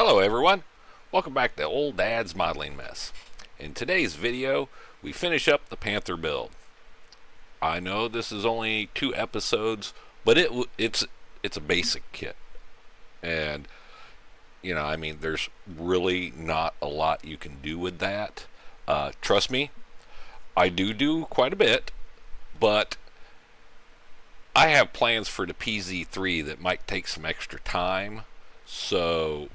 Hello everyone, welcome back to Old Dad's Modeling Mess. In today's video, we finish up the Panther build. I know this is only 2 episodes, but it's a basic kit. And, there's really not a lot you can do with that. Trust me, I do quite a bit, but I have plans for the PZ3 that might take some extra time. So,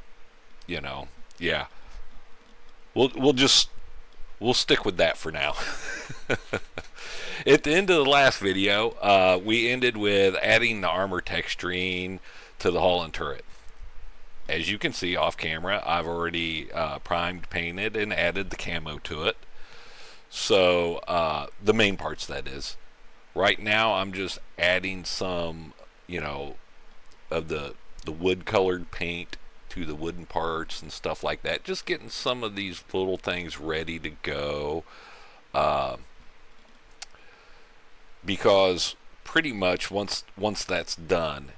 yeah, we'll stick with that for now. At the end of the last video, we ended with adding the armor texturing to the hull and turret. As you can see off camera, I've already primed, painted, and added the camo to it. So the main parts, that is. Right now, I'm just adding some, of the wood-colored paint to the wooden parts and stuff like that. Just getting some of these little things ready to go. Because pretty much once that's done,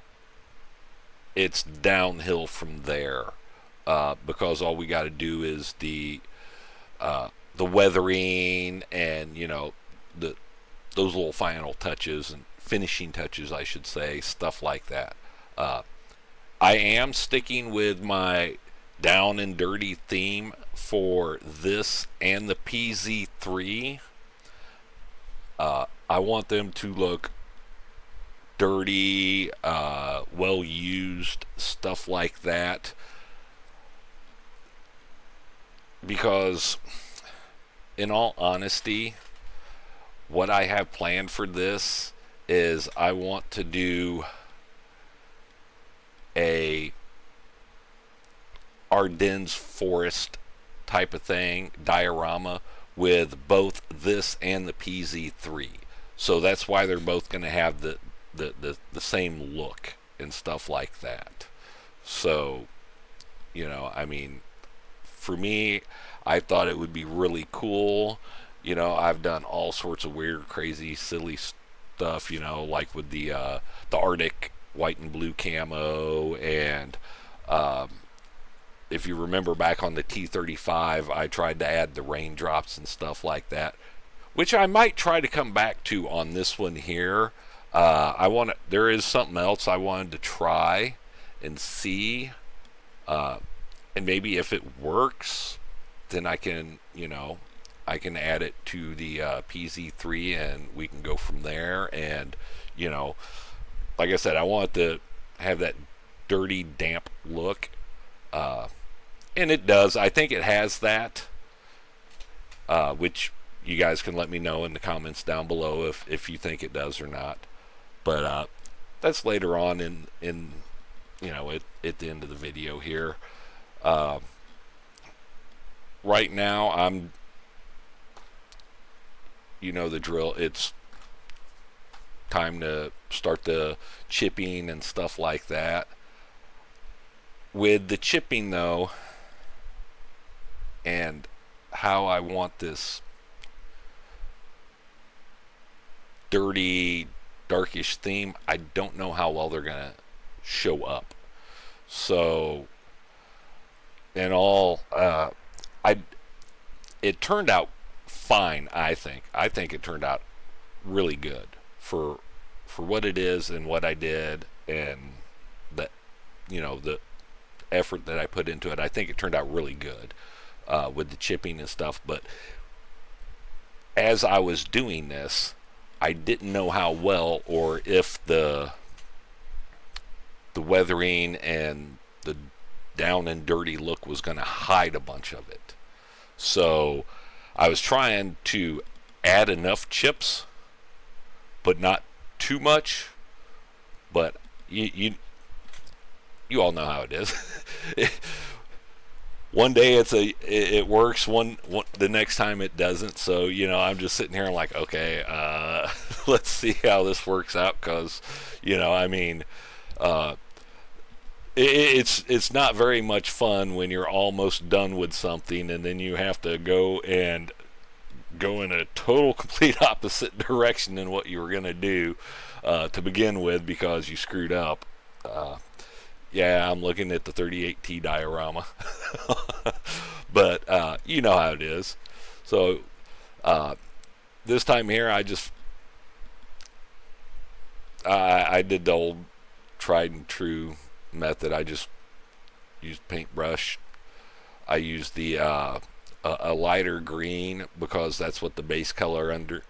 it's downhill from there. Because all we got to do is the weathering and those little final touches and finishing touches, I should say, stuff like that. I am sticking with my down and dirty theme for this and the PZ3. I want them to look dirty, well used, stuff like that. Because, in all honesty, what I have planned for this is I want to do a Ardennes Forrest type of thing, diorama, with both this and the PZ3. So that's why they're both going to have the same look and stuff like that. So, for me, I thought it would be really cool. I've done all sorts of weird, crazy, silly stuff, like with the Arctic white and blue camo, and if you remember back on the T-35, I tried to add the raindrops and stuff like that, which I might try to come back to on this one here. There is something else I wanted to try and see, and maybe if it works, then I can add it to the PZ3 and we can go from there. And like I said, I want to have that dirty, damp look, and it does. I think it has that, which you guys can let me know in the comments down below if you think it does or not. But that's later on in at the end of the video here. Right now, I'm, the drill. It's time to start the chipping and stuff like that. With the chipping, though, and how I want this dirty, darkish theme, I don't know how well they're gonna show up. So, and all, it turned out fine. I think it turned out really good for what it is and what I did, and the effort that I put into it. I think it turned out really good with the chipping and stuff. But as I was doing this, I didn't know how well, or if the weathering and the down and dirty look was going to hide a bunch of it. So I was trying to add enough chips, but not too much. But you all know how it is. One day it works, the next time it doesn't. So I'm just sitting here and like, okay, let's see how this works out, because it's not very much fun when you're almost done with something and then you have to go in a total complete opposite direction than what you were going to do to begin with because you screwed up. Yeah, I'm looking at the 38T diorama. But you know how it is. So uh, this time here, I did the old tried and true method. I just used paintbrush. I used a lighter green because that's what the base color under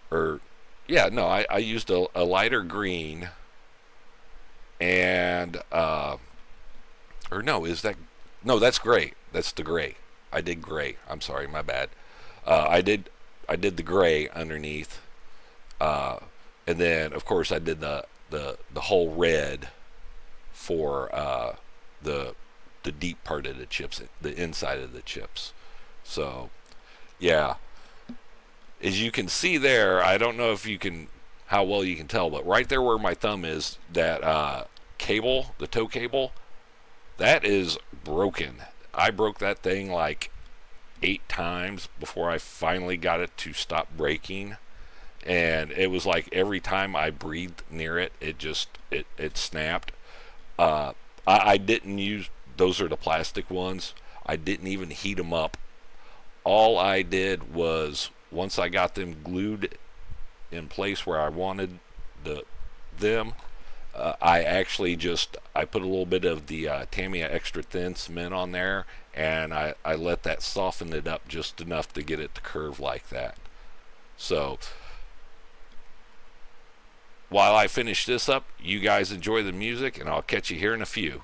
or yeah, no, I used a lighter green, and or no, is that no, that's gray. That's the gray. I did gray. I'm sorry, my bad. I did the gray underneath, uh, and then of course I did the whole red for the the deep part of the chips, the inside of the chips. So yeah, as you can see there, I don't know if you can how well you can tell, but right there where my thumb is, that cable, the tow cable, that is broken. I broke that thing like 8 times before I finally got it to stop breaking, and it was like every time I breathed near it, it snapped. I didn't use those are the plastic ones. I didn't even heat them up. All I did was once I got them glued in place where I wanted them, I actually I put a little bit of the Tamiya extra thin cement on there, and I let that soften it up just enough to get it to curve like that. So while I finish this up, you guys enjoy the music, and I'll catch you here in a few.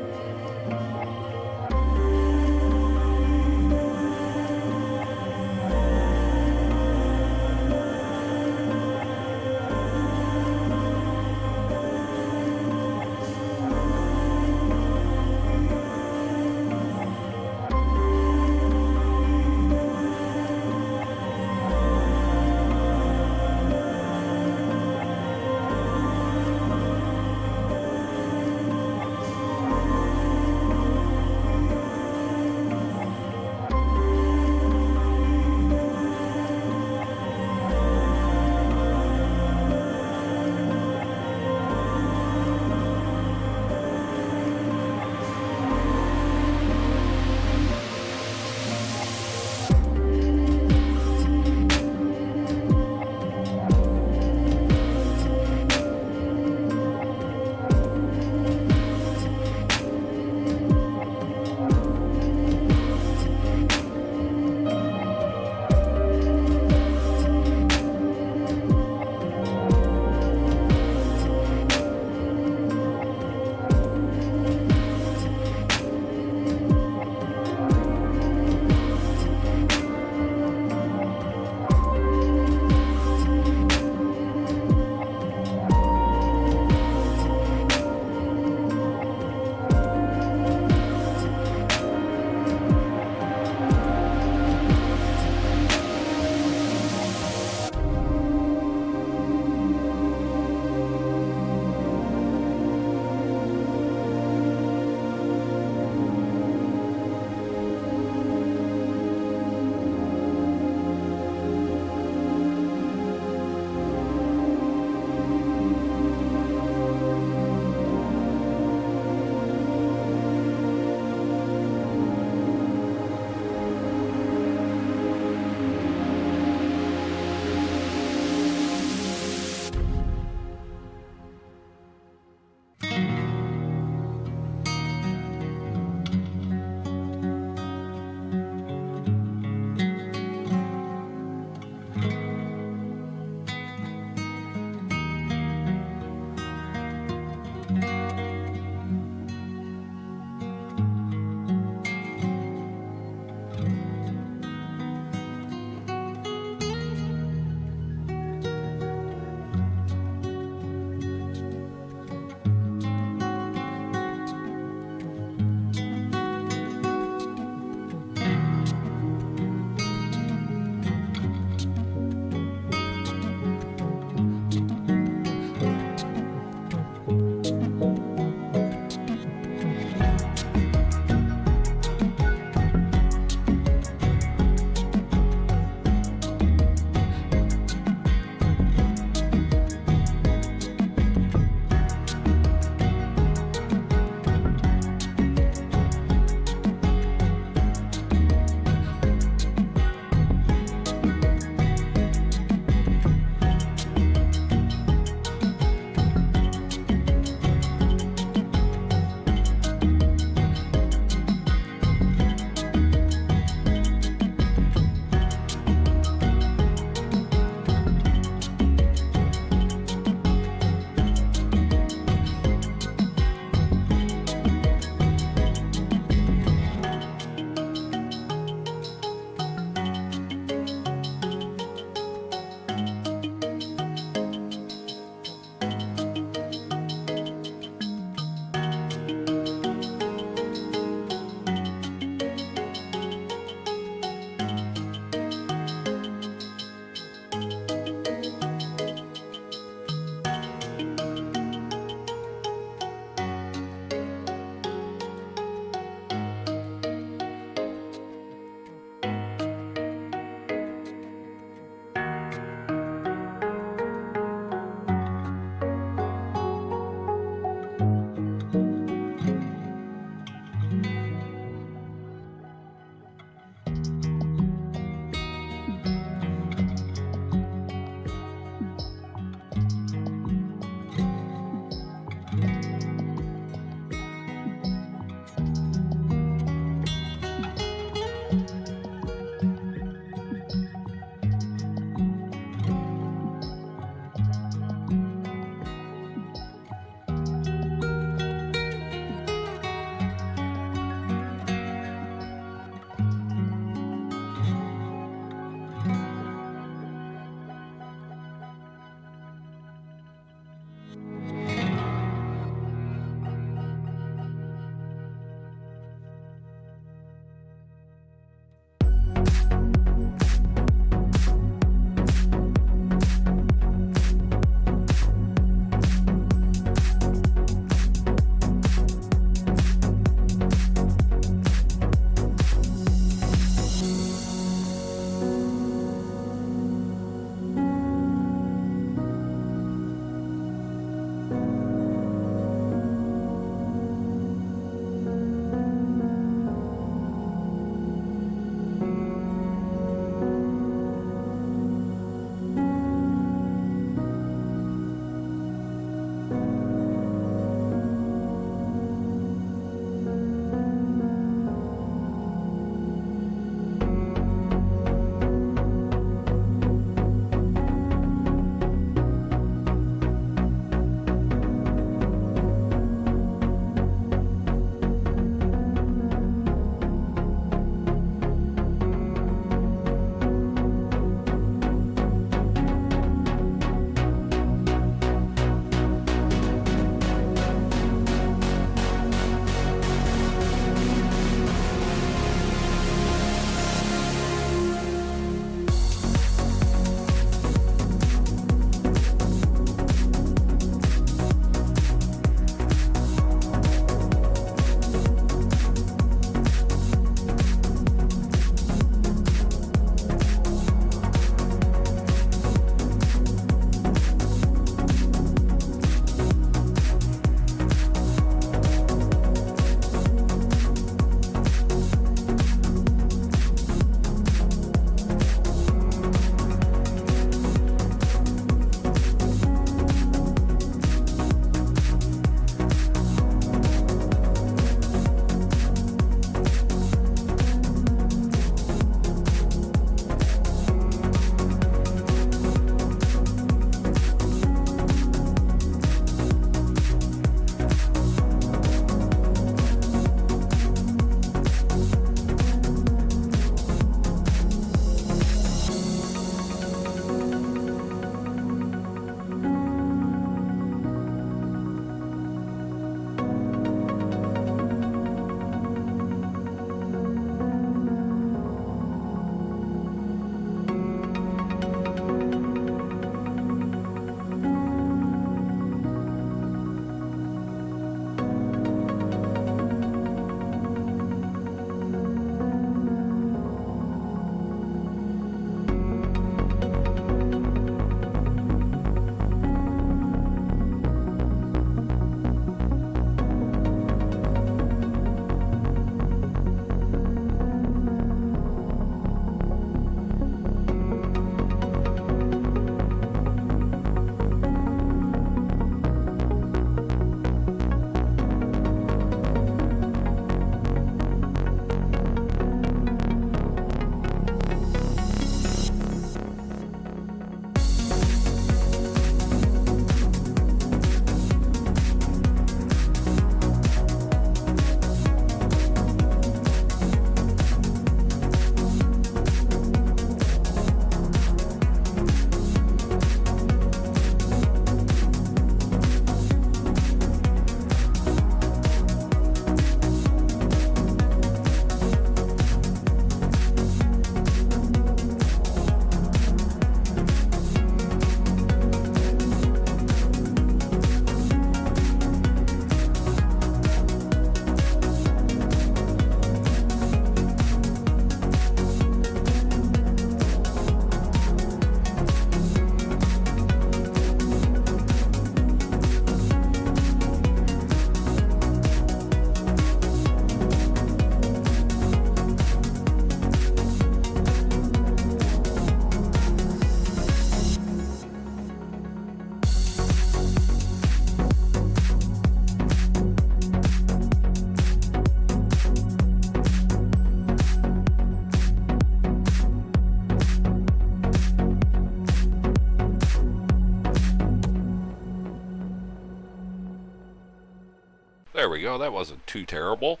there we go. That wasn't too terrible.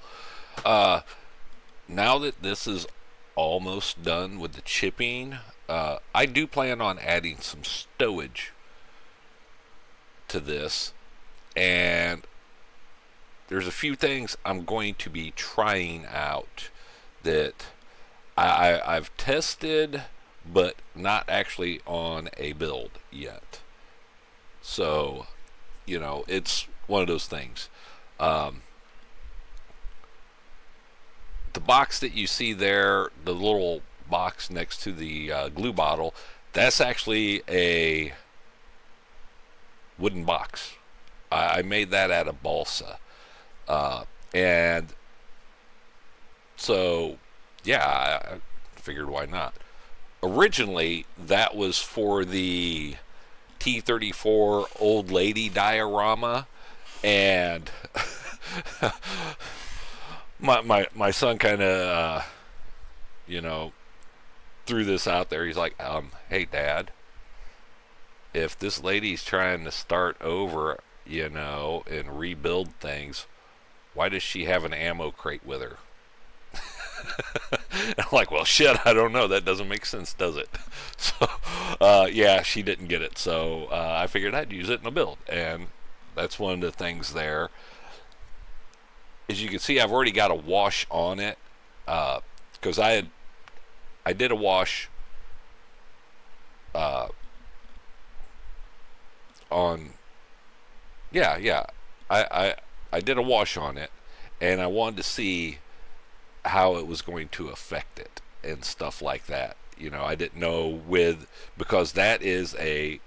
Uh, Now that this is almost done with the chipping, I do plan on adding some stowage to this, and there's a few things I'm going to be trying out that I've tested, but not actually on a build yet. So, it's one of those things. Um, the box that you see there, the little box next to the glue bottle, that's actually a wooden box. I made that out of balsa. And so, yeah, I figured why not. Originally, that was for the T-34 old lady diorama, and my son kind of, threw this out there. He's like, hey, Dad, if this lady's trying to start over, and rebuild things, why does she have an ammo crate with her? I'm like, well, shit, I don't know. That doesn't make sense, does it? So, yeah, she didn't get it. So I figured I'd use it in a build. And that's one of the things there. As you can see, I've already got a wash on it. Because I did a wash on... Yeah. I did a wash on it. And I wanted to see how it was going to affect it and stuff like that. I didn't know because that is a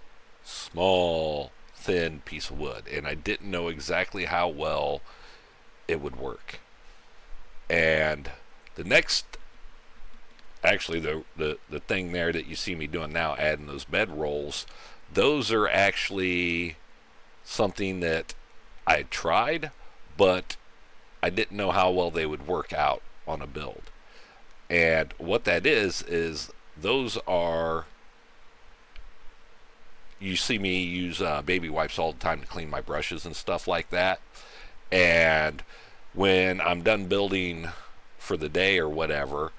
small, thin piece of wood, and I didn't know exactly how well it would work. And actually the thing there that you see me doing now, adding those bed rolls, those are actually something that I tried, but I didn't know how well they would work out on a build. And what that is those are, you see me use baby wipes all the time to clean my brushes and stuff like that. And when I'm done building for the day or whatever,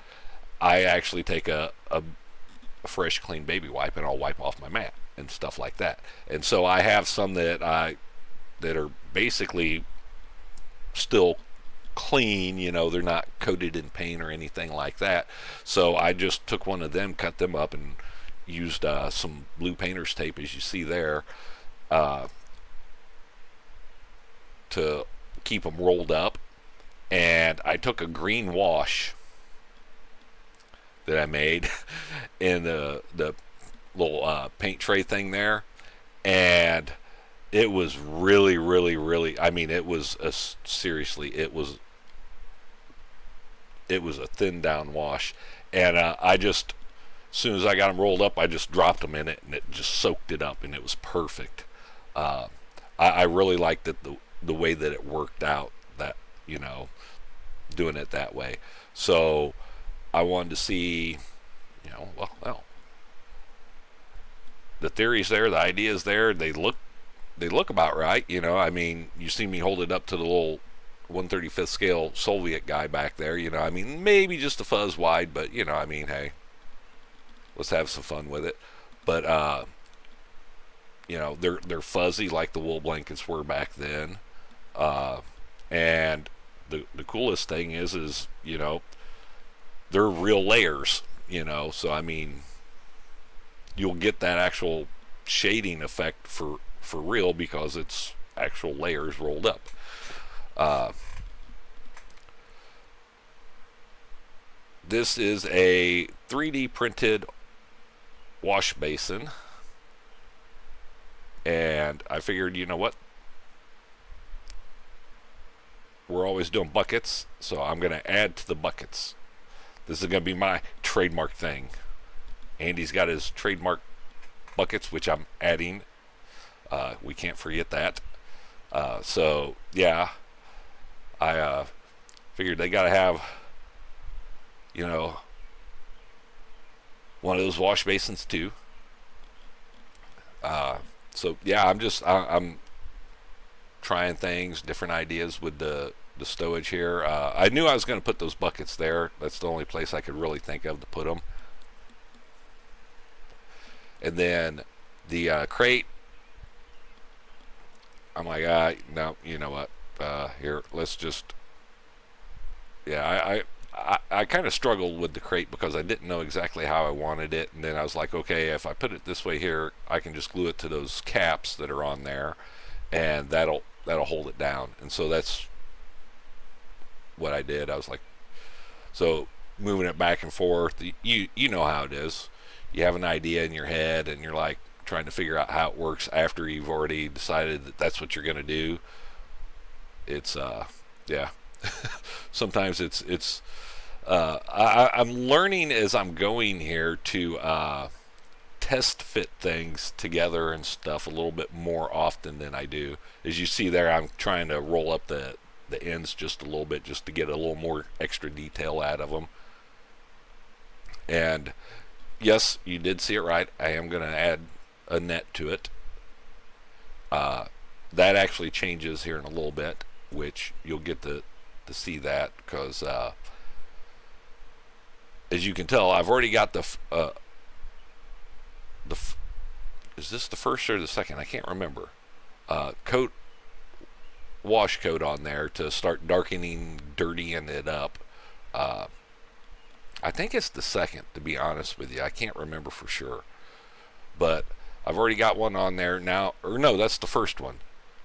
I actually take a fresh clean baby wipe and I'll wipe off my mat and stuff like that. And so I have some that are basically still clean, they're not coated in paint or anything like that. So I just took one of them, cut them up, and used some blue painter's tape, as you see there, to keep them rolled up. And I took a green wash that I made in the little paint tray thing there, and it was really, really, really, it was seriously, it was a thin down wash. And I just, as soon as I got them rolled up, I just dropped them in it, and it just soaked it up, and it was perfect. I really liked it, the way that it worked out, that, doing it that way. So I wanted to see, well, the theory's there, the idea's there, they look about right. You see me hold it up to the little 1/35th scale Soviet guy back there. Maybe just a fuzz wide, but hey, let's have some fun with it. But they're fuzzy like the wool blankets were back then. And the coolest thing is they're real layers. So you'll get that actual shading effect for real, because it's actual layers rolled up. This is a 3D printed wash basin, and I figured, what, we're always doing buckets, so I'm going to add to the buckets. This is going to be my trademark thing. Andy's got his trademark buckets, which I'm adding. We can't forget that. So yeah, I figured they gotta have, one of those wash basins too. So yeah, I'm trying things, different ideas with the stowage here. I knew I was going to put those buckets there. That's the only place I could really think of to put them. And then the crate, I'm like, no, you know what? Here, let's just. Yeah, I kind of struggled with the crate because I didn't know exactly how I wanted it, and then I was like, okay, if I put it this way here, I can just glue it to those caps that are on there, and that'll hold it down. And so that's what I did. I was like, so moving it back and forth, you know how it is. You have an idea in your head, and you're like trying to figure out how it works after you've already decided that that's what you're going to do. It's yeah. Sometimes I'm learning as I'm going here to test fit things together and stuff a little bit more often than I do. As you see there, I'm trying to roll up the ends just a little bit just to get a little more extra detail out of them. And yes, you did see it right. I am going to add a net to it. That actually changes here in a little bit, which you'll get to see that because as you can tell, I've already got is this the first or the second? I can't remember. Wash coat on there to start darkening, dirtying it up. I think it's the second, to be honest with you. I can't remember for sure, but I've already got one on there now. Or no, that's the first one,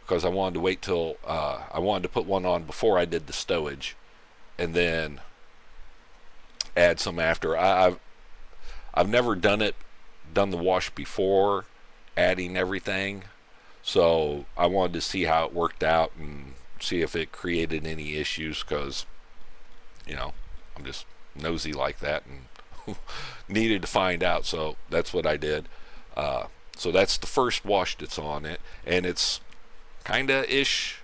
because I wanted to wait till I wanted to put one on before I did the stowage, and then add some after. I've never done the wash before adding everything, so I wanted to see how it worked out and see if it created any issues, because I'm just nosy like that and needed to find out. So that's what I did. So that's the first wash that's on it, and it's kinda ish,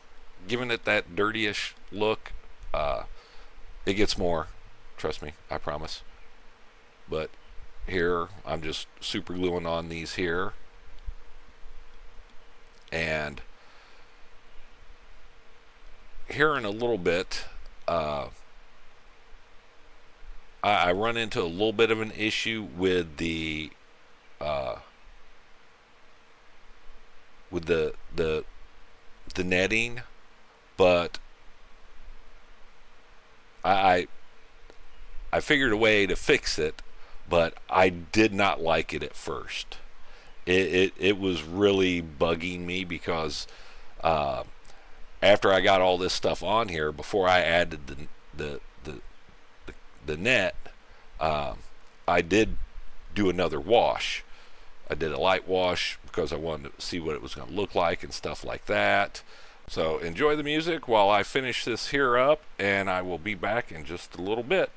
giving it that dirty-ish look. It gets more, trust me, I promise. But here I'm just super gluing on these here, and here in a little bit I run into a little bit of an issue with the netting, but I figured a way to fix it, but I did not like it at first. It was really bugging me because after I got all this stuff on here, before I added the net, I did do another wash. I did a light wash because I wanted to see what it was going to look like and stuff like that. So enjoy the music while I finish this here up, and I will be back in just a little bit.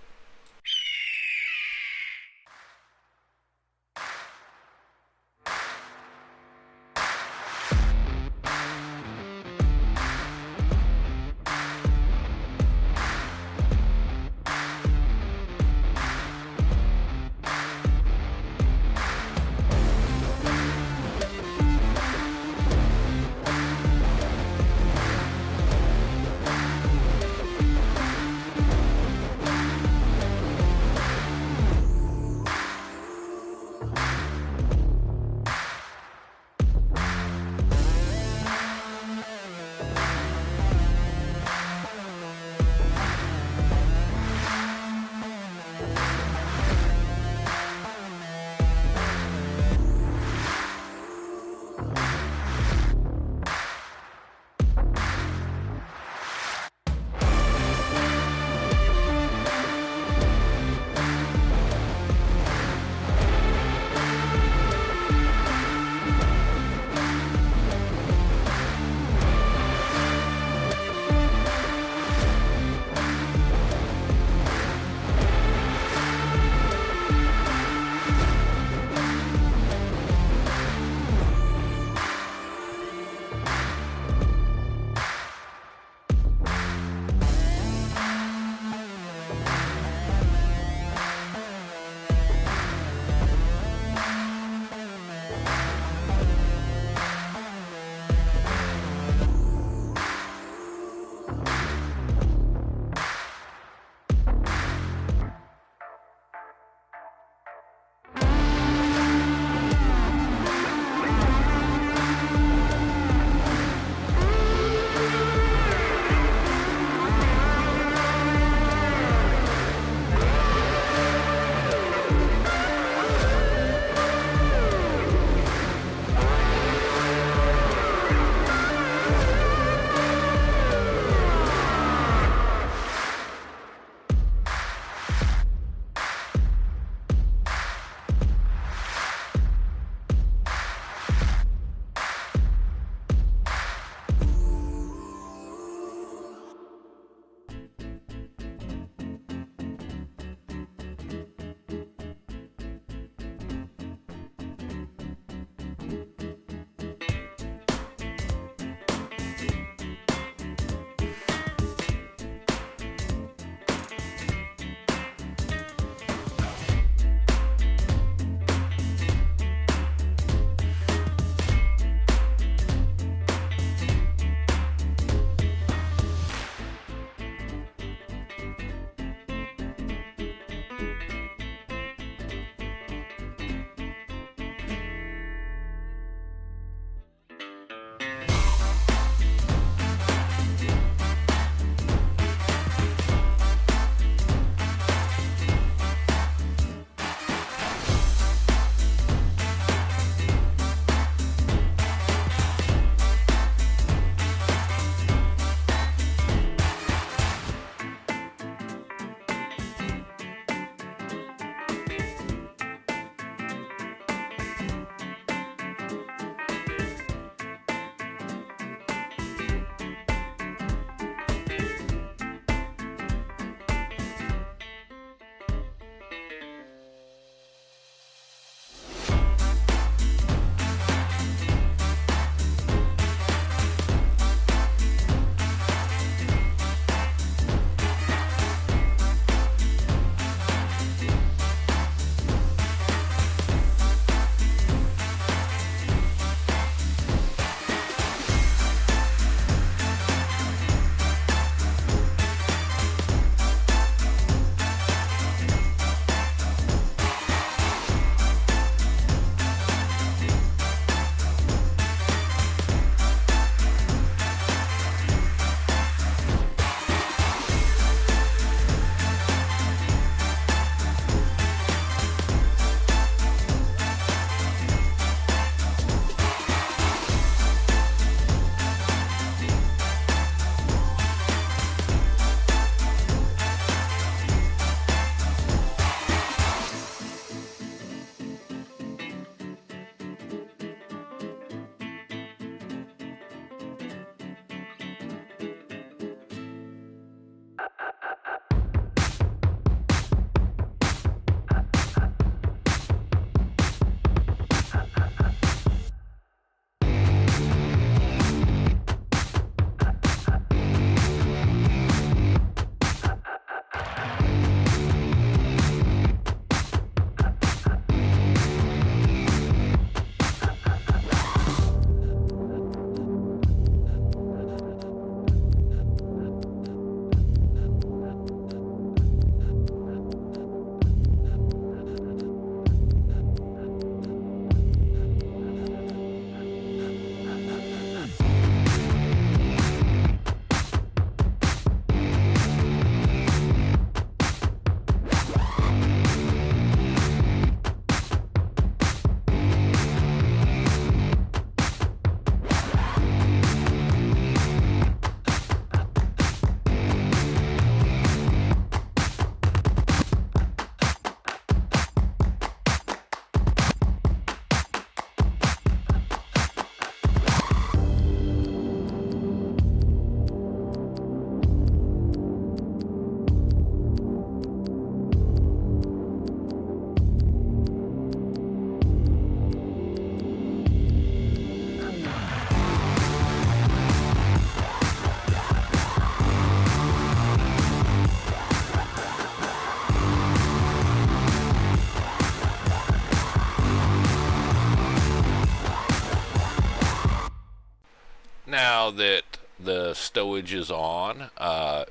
now that the stowage is on,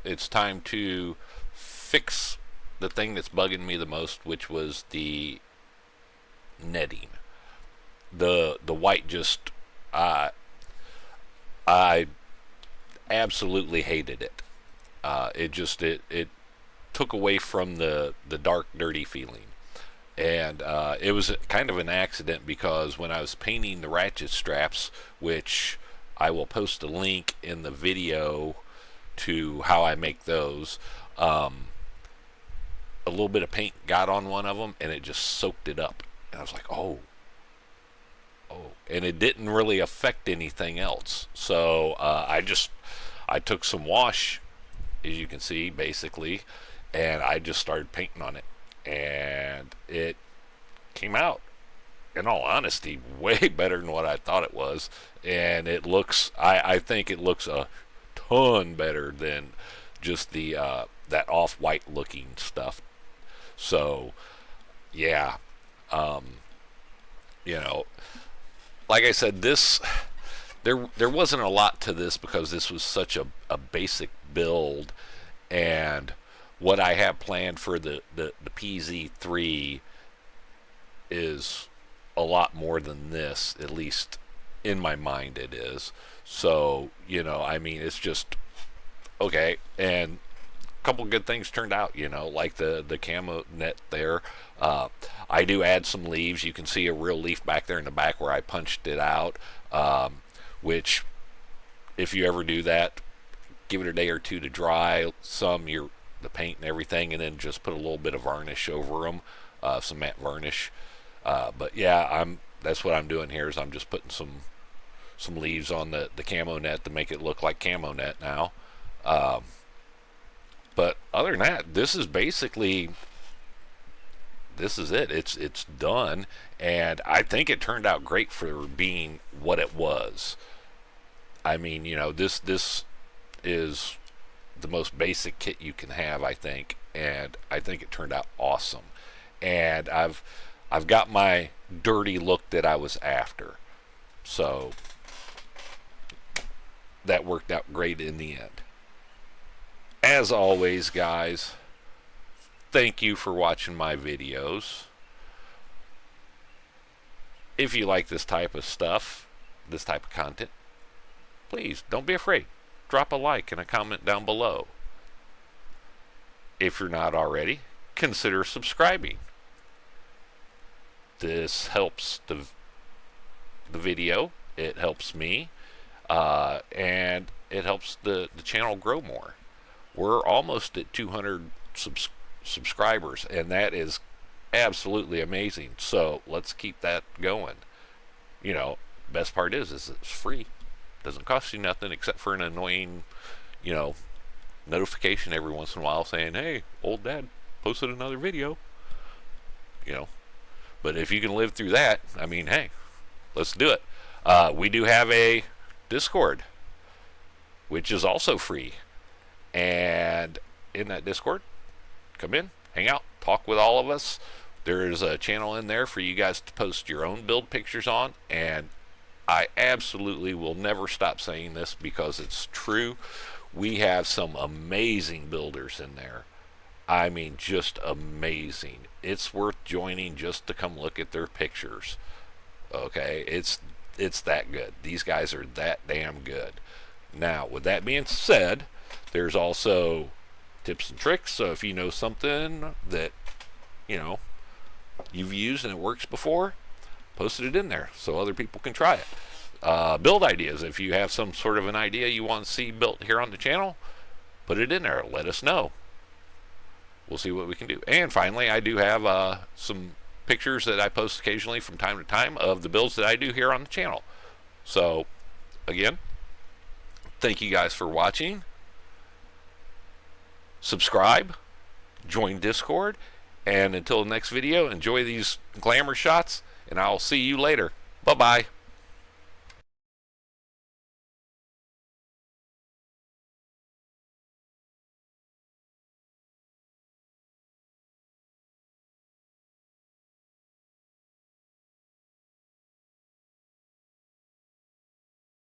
it's time to fix the thing that's bugging me the most, which was the netting. The white just, I absolutely hated it. It took away from the dark, dirty feeling. And it was kind of an accident, because when I was painting the ratchet straps, which I will post a link in the video to how I make those, a little bit of paint got on one of them and it just soaked it up. And I was like, oh. And it didn't really affect anything else. So I took some wash, as you can see, basically, and I just started painting on it. And it came out, in all honesty, way better than what I thought it was. And it looks, I think it looks a ton better than just the that off-white looking stuff. So yeah, you know, like I said, there wasn't a lot to this, because this was such a basic build. And what I have planned for the PZ3 is a lot more than this, at least in my mind it is. So, you know, I mean, it's just okay. And a couple good things turned out, you know, like the camo net there. I do add some leaves. You can see a real leaf back there in the back where I punched it out, which, if you ever do that, give it a day or two to dry the paint and everything, and then just put a little bit of varnish over them, some matte varnish. But yeah, that's what I'm doing here, is I'm just putting some leaves on the camo net to make it look like camo net now. But other than that, this is it. It's done, and I think it turned out great for being what it was. I mean, you know, this is the most basic kit you can have, I think, and I think it turned out awesome. And I've got my dirty look that I was after, so that worked out great in the end. As always, guys, thank you for watching my videos. If you like this type of stuff, this type of content, please don't be afraid. Drop a like and a comment down below. If you're not already, consider subscribing. This helps the video, it helps me, and it helps the channel grow more. We're almost at 200 subscribers, and that is absolutely amazing. So let's keep that going. You know, best part is it's free. Doesn't cost you nothing except for an annoying, you know, notification every once in a while saying, hey, old dad posted another video. You know, but if you can live through that, I mean, hey, let's do it. We do have a Discord, which is also free. And in that Discord, come in, hang out, talk with all of us. There's a channel in there for you guys to post your own build pictures on, and I absolutely will never stop saying this because it's true. We have some amazing builders in there. I mean, just amazing. It's worth joining just to come look at their pictures. Okay, it's that good. These guys are that damn good. Now, with that being said, there's also tips and tricks. So if you know something that, you know, you've used and it works before, posted it in there so other people can try it. Build ideas. If you have some sort of an idea you want to see built here on the channel, put it in there. Let us know. We'll see what we can do. And finally, I do have some pictures that I post occasionally from time to time of the builds that I do here on the channel. So, again, thank you guys for watching. Subscribe, join Discord, and until the next video, enjoy these glamour shots, and I'll see you later. Bye-bye.